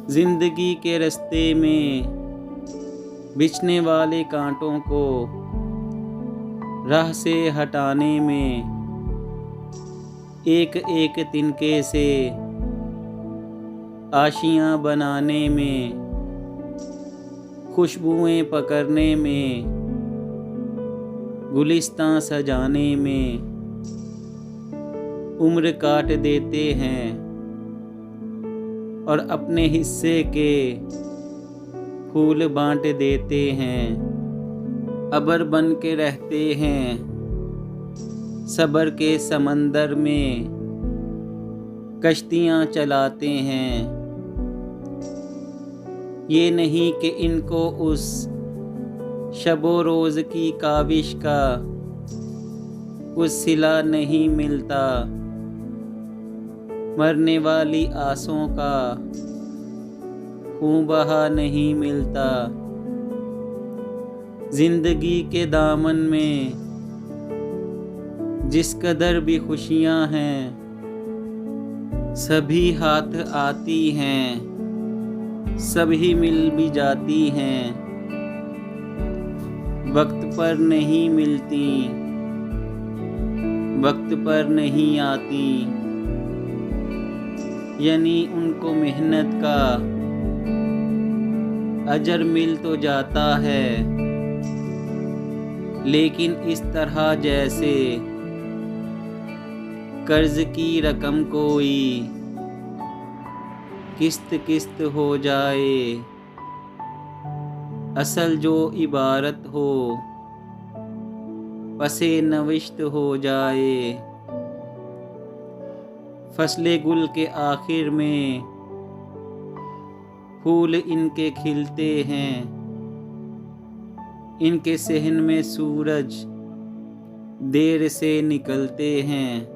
जिंदगी के रास्ते में बिछने वाले कांटों को राह से हटाने में, एक एक तिनके से आशियाँ बनाने में, खुशबुएं पकड़ने में, गुलिस्तां सजाने में उम्र काट देते हैं और अपने हिस्से के फूल बांट देते हैं। अबर बन के रहते हैं सब्र के समंदर में, कश्तियाँ चलाते हैं। ये नहीं कि इनको उस शबो रोज़ की काविश का कुछ सिला नहीं मिलता, मरने वाली आसों का खून बहा नहीं मिलता। जिंदगी के दामन में जिस कदर भी खुशियाँ हैं, सभी हाथ आती हैं, सभी मिल भी जाती हैं, वक्त पर नहीं मिलती, वक्त पर नहीं आती। यानी उनको मेहनत का अजर मिल तो जाता है, लेकिन इस तरह जैसे कर्ज की रकम कोई किस्त किस्त हो जाए, असल जो इबारत हो पसे नविश्त हो जाए। फसले गुल के आखिर में फूल इनके खिलते हैं, इनके सहन में सूरज देर से निकलते हैं।